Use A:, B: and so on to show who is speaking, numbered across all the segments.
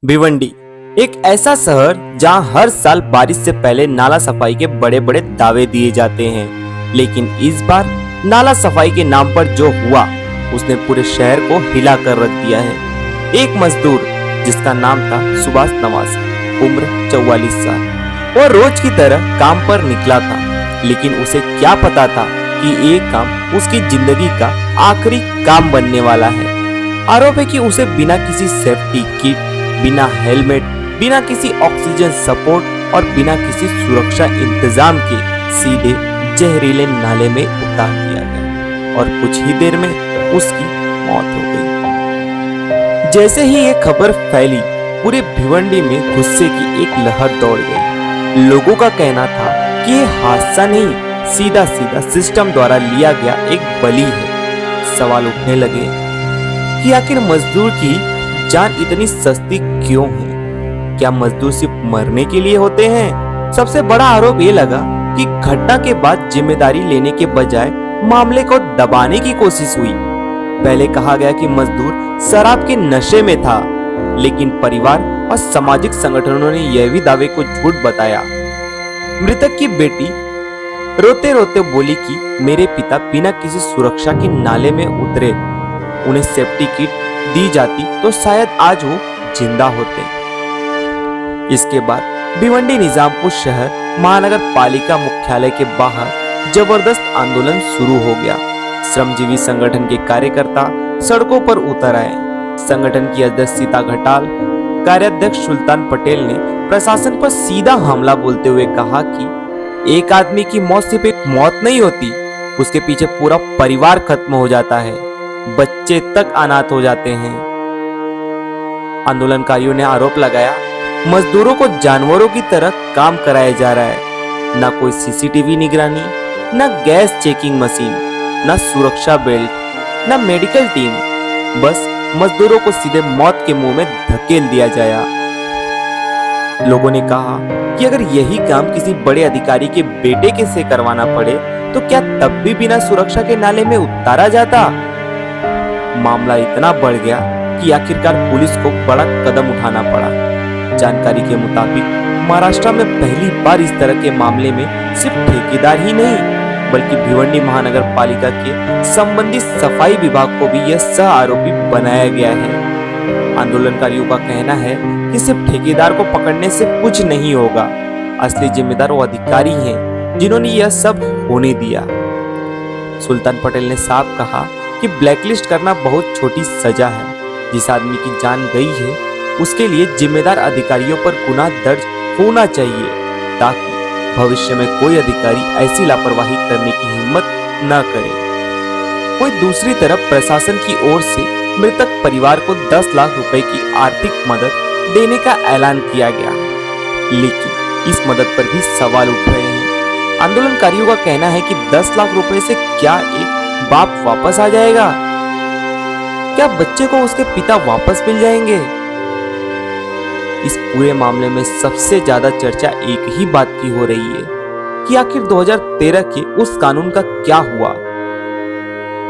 A: भिवंडी एक ऐसा शहर जहां हर साल बारिश से पहले नाला सफाई के बड़े बड़े दावे दिए जाते हैं, लेकिन इस बार नाला सफाई के नाम पर जो हुआ उसने पूरे शहर को हिला कर रख दिया है। एक मजदूर जिसका नाम था सुभाष नवासी, उम्र 44 साल, वो रोज की तरह काम पर निकला था, लेकिन उसे क्या पता था कि ये काम उसकी जिंदगी का आखिरी काम बनने वाला है। आरोप है कि उसे बिना किसी सेफ्टी किट, बिना हेलमेट, बिना किसी ऑक्सीजन सपोर्ट और बिना किसी सुरक्षा इंतजाम के सीधे जहरीले नाले में उतार दिया गया और कुछ ही देर में उसकी मौत हो गई। जैसे ही ये खबर फैली, पूरे भिवंडी में गुस्से की एक लहर दौड़ गई। लोगों का कहना था कि ये हादसा नहीं, सीधा सीधा सिस्टम द्वारा लिया गया एक बलि है। सवाल उठने लगे कि आखिर मजदूर की जान इतनी सस्ती क्यों है? क्या मजदूर सिर्फ मरने के लिए होते हैं? सबसे बड़ा आरोप ये लगा कि घटना के बाद जिम्मेदारी लेने के बजाय मामले को दबाने की कोशिश हुई। पहले कहा गया कि मजदूर शराब के नशे में था, लेकिन परिवार और सामाजिक संगठनों ने यह भी दावे को झूठ बताया। मृतक की बेटी रोते रोते बोली कि मेरे पिता बिना किसी सुरक्षा के नाले में उतरे, उन्हें सेफ्टी किट दी जाती तो शायद आज वो जिंदा होते। इसके बाद भिवंडी निजामपुर शहर महानगर पालिका मुख्यालय के बाहर जबरदस्त आंदोलन शुरू हो गया। श्रमजीवी संगठन के कार्यकर्ता सड़कों पर उतर आए। संगठन की अध्यक्ष सीता घटाल, कार्याध्यक्ष सुल्तान पटेल ने प्रशासन पर सीधा हमला बोलते हुए कहा कि एक आदमी की मौत सिर्फ एक मौत नहीं होती, उसके पीछे पूरा परिवार खत्म हो जाता है, बच्चे तक अनाथ हो जाते हैं। आंदोलनकारियों ने आरोप लगाया, मजदूरों को जानवरों की तरह काम कराया जा रहा है। ना कोई सीसीटीवी निगरानी, ना गैस चेकिंग मशीन, ना सुरक्षा बेल्ट, ना मेडिकल टीम, बस मजदूरों को सीधे मौत के मुंह में धकेल दिया जाया। लोगों ने कहा कि अगर यही काम किसी बड़े अधिकारी के बेटे के से करवाना पड़े तो क्या तब भी बिना सुरक्षा के नाले में उतारा जाता? मामला इतना बढ़ गया कि आखिरकार पुलिस को बड़ा कदम उठाना पड़ा। जानकारी के मुताबिक महाराष्ट्र में पहली बार इस तरह के मामले में सिर्फ ठेकेदार ही नहीं, बल्कि भिवंडी महानगर पालिका के संबंधित सफाई विभाग को भी यह सह आरोपी बनाया गया है। आंदोलनकारियों का कहना है कि सिर्फ ठेकेदार को पकड़ने से कुछ नहीं होगा, असली जिम्मेदार वो अधिकारी हैं जिन्होंने यह सब होने दिया। सुल्तान पटेल ने साफ कहा कि ब्लैकलिस्ट करना बहुत छोटी सजा है। जिस आदमी की जान गई है उसके लिए जिम्मेदार अधिकारियों पर गुनाह दर्ज होना चाहिए, ताकि भविष्य में कोई अधिकारी ऐसी लापरवाही करने की हिम्मत न करे। कोई दूसरी तरफ प्रशासन की ओर से मृतक परिवार को 10 लाख रुपए की आर्थिक मदद देने का ऐलान किया गया, लेकिन इस मदद पर भी सवाल उठ रहे हैं। आंदोलनकारियों का कहना है कि 10 लाख रुपए से क्या एक बाप वापस आ जाएगा? क्या बच्चे को उसके पिता वापस मिल जाएंगे? इस पूरे मामले में सबसे ज्यादा चर्चा एक ही बात की हो रही है कि आखिर 2013 के उस कानून का क्या हुआ,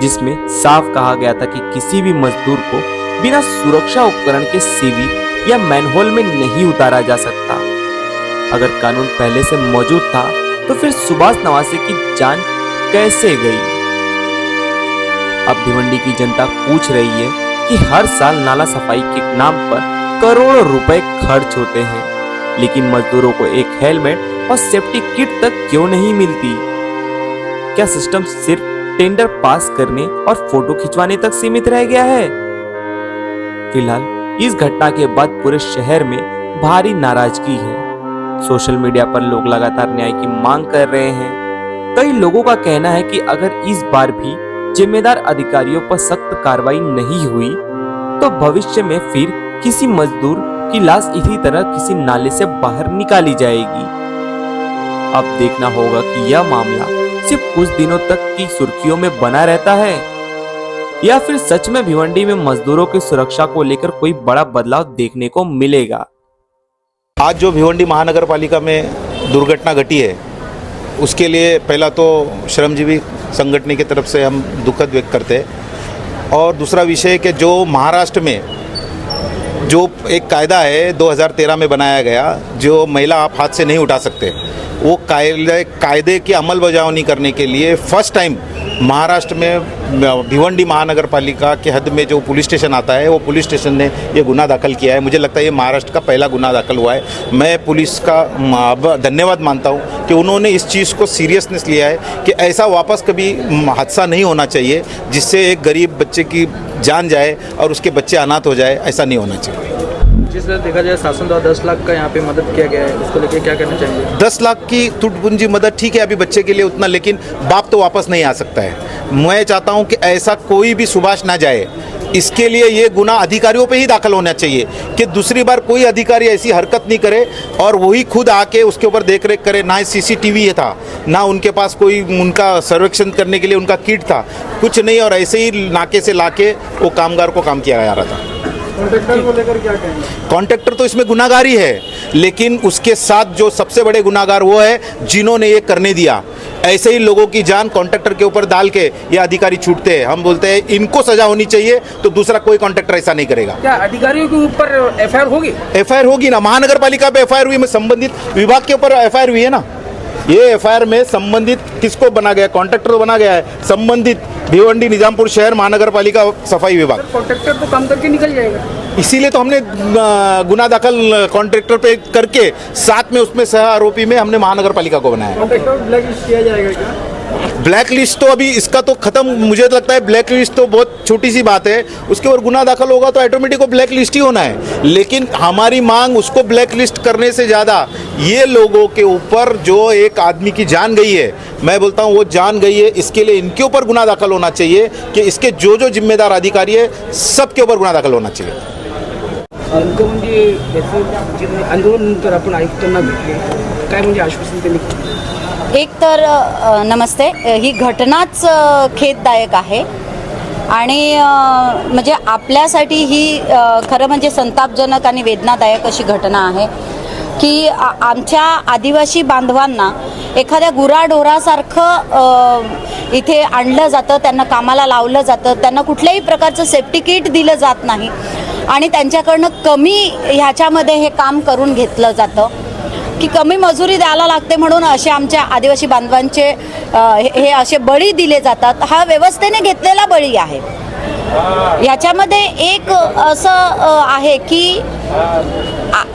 A: जिसमें साफ कहा गया था कि किसी भी मजदूर को बिना सुरक्षा उपकरण के सीवी या मैनहोल में नहीं उतारा जा सकता। अगर कानून पहले से मौजूद था तो फिर सुभाष नवासी की जान कैसे गई? अब भिवंडी की जनता पूछ रही है कि हर साल नाला सफाई के नाम पर करोड़ों रुपए खर्च होते हैं, लेकिन मजदूरों को एक हेलमेट और सेफ्टी किट तक क्यों नहीं मिलती? क्या सिस्टम सिर्फ टेंडर पास करने और फोटो खिंचवाने तक सीमित रह गया है? फिलहाल इस घटना के बाद पूरे शहर में भारी नाराजगी है। सोशल मीडिया पर लोग लगातार न्याय की मांग कर रहे हैं। कई लोगों का कहना है कि अगर इस बार भी जिम्मेदार अधिकारियों पर सख्त कार्रवाई नहीं हुई तो भविष्य में फिर किसी मजदूर की लाश इसी तरह किसी नाले से बाहर निकाली जाएगी। अब देखना होगा कि यह मामला सिर्फ कुछ दिनों तक की सुर्खियों में बना रहता है या फिर सच में भिवंडी में मजदूरों की सुरक्षा को लेकर कोई बड़ा बदलाव देखने को मिलेगा।
B: आज जो भिवंडी महानगर पालिका में दुर्घटना घटी है उसके लिए पहला तो श्रमजीवी संगठन की तरफ से हम दुखद व्यक्त करते हैं, और दूसरा विषय कि जो महाराष्ट्र में जो एक कायदा है 2013 में बनाया गया, जो महिला आप हाथ से नहीं उठा सकते, वो कायदे की अमलबजावनी करने के लिए फर्स्ट टाइम महाराष्ट्र में भिवंडी महानगर पालिका के हद में जो पुलिस स्टेशन आता है, वो पुलिस स्टेशन ने ये गुना दाखिल किया है। मुझे लगता है ये महाराष्ट्र का पहला गुना दाखिल हुआ है। मैं पुलिस का धन्यवाद मानता हूँ कि उन्होंने इस चीज़ को सीरियसनेस लिया है कि ऐसा वापस कभी हादसा नहीं होना चाहिए जिससे एक गरीब बच्चे की जान जाए और उसके बच्चे अनाथ हो जाए, ऐसा नहीं होना चाहिए।
C: जिस तरह देखा जाए शासन द्वारा 10 लाख का यहाँ पे मदद किया गया है, उसको लेकर क्या कहना चाहेंगे?
B: 10 लाख की टूटपूंजी मदद ठीक है अभी बच्चे के लिए उतना, लेकिन बाप तो वापस नहीं आ सकता है। मैं चाहता हूँ कि ऐसा कोई भी सुभाष ना जाए। इसके लिए ये गुना अधिकारियों पे ही दाखिल होना चाहिए कि दूसरी बार कोई अधिकारी ऐसी हरकत नहीं करे और वही खुद आके उसके ऊपर देख रेख करे। ना सीसीटीवी था, ना उनके पास कोई उनका सर्वेक्षण करने के लिए उनका किट था, कुछ नहीं, और ऐसे ही नाके से लाके वो कामगार को काम किया जा रहा था।
C: कॉन्ट्रैक्टर को लेकर क्या कहेंगे?
B: कॉन्ट्रैक्टर तो इसमें गुनाहगार ही है, लेकिन उसके साथ जो सबसे बड़े गुनाहगार वो है जिन्होंने ये करने दिया। ऐसे ही लोगों की जान कॉन्ट्रैक्टर के ऊपर डाल के ये अधिकारी छूटते हैं। हम बोलते हैं इनको सजा होनी चाहिए, तो दूसरा कोई कॉन्ट्रैक्टर ऐसा नहीं करेगा।
C: क्या अधिकारियों के ऊपर एफआईआर होगी?
B: एफआईआर होगी ना, महानगर पालिका पे एफआईआर हुई, में संबंधित विभाग के ऊपर एफआईआर हुई है ना। ये एफआईआर में संबंधित किसको बना गया? कॉन्ट्रैक्टर बना गया है, संबंधित भिवंडी निजामपुर शहर महानगर पालिका सफाई विभाग।
C: कॉन्ट्रैक्टर तो काम करके निकल जाएगा,
B: इसीलिए तो हमने गुना दाखिल कॉन्ट्रैक्टर पे करके साथ में उसमें सह आरोपी में हमने महानगर पालिका को बनाया।
C: कॉन्ट्रैक्टर ब्लैक लिस्ट किया जाएगा क्या?
B: ब्लैक लिस्ट तो अभी इसका तो खत्म, मुझे तो लगता है ब्लैक लिस्ट तो बहुत छोटी सी बात है। उसके ऊपर गुना दाखिल होगा तो ऑटोमेटिक को ब्लैक लिस्ट ही होना है, लेकिन हमारी मांग उसको ब्लैक लिस्ट करने से ज़्यादा ये लोगों के ऊपर जो एक आदमी की जान गई है, मैं बोलता हूँ वो जान गई है, इसके लिए इनके ऊपर गुना दाखिल होना चाहिए कि इसके जो जो जिम्मेदार अधिकारी है सबके ऊपर गुना दाखिल होना चाहिए।
C: म्हणजे याचं आंदोलनानंतर आपण आयुक्तांना भेटले, काय म्हणजे आश्वासन त्यांनी?
D: एक तर नमस्ते, ही घटनाच खेददायक आहे आणि म्हणजे आपल्यासाठी ही खरं म्हणजे संतापजनक आणि वेदनादायक अशी घटना आहे की आमच्या आदिवासी बांधवांना एखाद्या गुराढोरासारखं इथे आणलं जातं, त्यांना कामाला लावलं जातं, त्यांना कुठल्याही प्रकारचं सेफ्टी किट दिलं जात नाही आणि त्यांच्याकडनं कमी ह्याच्यामध्ये हे काम करून घेतलं जातं की कमी मजुरी द्यायला लागते म्हणून असे आमच्या आदिवासी बांधवांचे हे असे बळी दिले जातात. हा व्यवस्थेने घेतलेला बळी आहे. याच्यामध्ये एक असं आहे की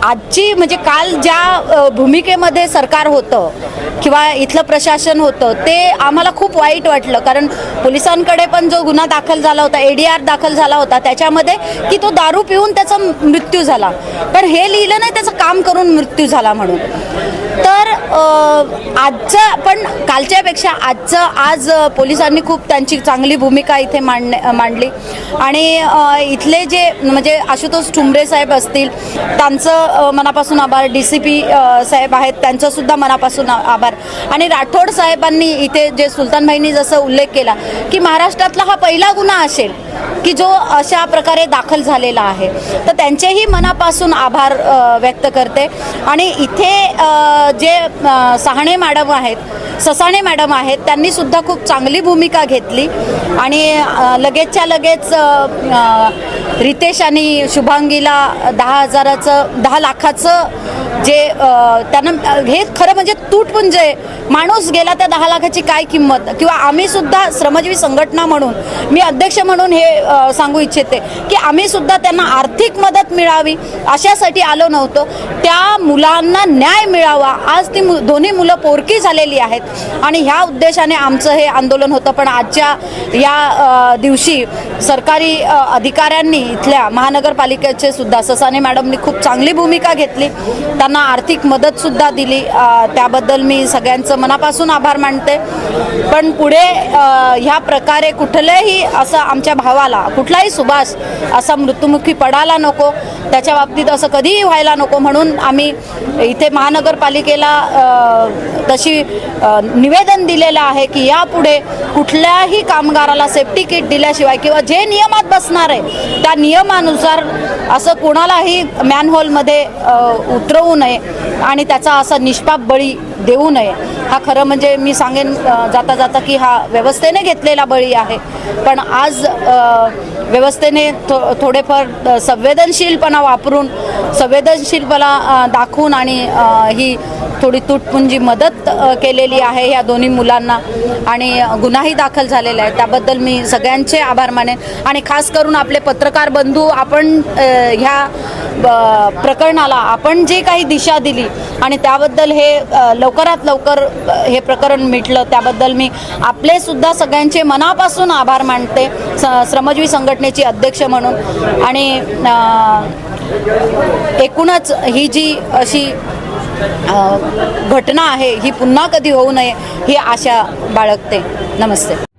D: आजची म्हणजे काल ज्या भूमिकेमध्ये सरकार होतं किंवा इथलं प्रशासन होतं ते आम्हाला खूप वाईट वाटलं, कारण पोलिसांकडे पण जो गुन्हा दाखल झाला होता, ADR दाखल झाला होता, त्याच्यामध्ये की तो दारू पिऊन त्याचा मृत्यू झाला, पण हे लिहिलं नाही त्याचं काम करून मृत्यू झाला म्हणून. तर आजचं पण कालच्यापेक्षा आज पोलिसांनी खूप त्यांची चांगली भूमिका इथे मांडली आणि इथले जे म्हणजे आशुतोष ठुंबरे साहेब असतील त्यांचं मनापासून आभार, DCP साहेब आहेत त्यांचंसुद्धा मनापासून आभार, आणि राठोड साहेबांनी इथे जे सुलतानभाईंनी जसं उल्लेख केला की महाराष्ट्रातला हा पहिला गुन्हा असेल की जो अशा प्रकारे दाखल झालेला आहे, तर त्यांचेही मनापासून आभार व्यक्त करते. आणि इथे जे सहाणे मॅडम आहेत, ससाणे मॅडम आहेत, त्यांनी सुद्धा खूप चांगली भूमिका घेतली आणि लगेचच्या लगेच रितेश आणि शुभांगीला 10 लाखाचं जे त्यांना हे खरं म्हणजे तुटपुंजे माणूस गेला त्या 10 लाखाची काय किंमत, किंवा आम्ही सुद्धा श्रमजीवी संघटना म्हणून मी अध्यक्ष म्हणून हे सांगू इच्छिते की आम्ही सुद्धा त्यांना आर्थिक मदत मिळावी अशासाठी आलो नव्हतो, त्या मुलांना न्याय मिळावा. आज ती दोन्ही मुलं पोरकी झालेली आहेत आणि ह्या उद्देशाने आमचं हे आंदोलन होतं. पण आजच्या या दिवशी सरकारी अधिकाऱ्यांनी इथल्या महानगरपालिकेचे सुद्धा ससाने मॅडमनी खूप चांगली भूमिका घेतली, त्यांना आर्थिक मदतसुद्धा दिली, त्याबद्दल मी सगळ्यांचं मनापासून आभार मानते. पण पुढे ह्या प्रकारे कुठल्याही असं आमच्या भावाला कुठलाही सुभाष असा मृत्युमुखी पडायला नको, त्याच्या बाबतीत असं कधीही व्हायला नको म्हणून आम्ही इथे महानगरपालिकेला तशी निवेदन दिलेलं आहे की यापुढे कुठल्याही कामगाराला सेफ्टी किट दिल्याशिवाय किंवा जे नियमात बसणार आहे त्या नियमानुसार असं कोणालाही मॅनहोलमध्ये उतरवू नये आणि त्याचा असा निष्पाप बळी देऊ नये. हा खरं म्हणजे मी सांगेन जाता जाता की हा व्यवस्थेने घेतलेला बळी आहे. पण आज व्यवस्थेने थोडेफार संवेदनशीलपणा वापरून संवेदनशीलपणा दाखवून आणि ही थोडी तुटपुंजी मदत केलेली आहे ह्या दोन्ही मुलांना आणि गुन्हाही दाखल झालेला आहे. त्याबद्दल मी सगळ्यांचे आभार मानेन आणि खास करून आपले पत्रकार बंधू, आपण ह्या प्रकरणाला आपण जे काही दिशा दिली आणि त्याबद्दल हे लवकरात लवकर हे प्रकरण मिटलं त्याबद्दल मी आपले सुद्धा सगळ्यांचे मनापासून आभार मानते श्रमजीवी संघटनेची अध्यक्ष म्हणून. आणि एकूणच ही जी अशी घटना आहे ही पुन्हा कधी होऊ नये ही आशा बाळगते. नमस्ते.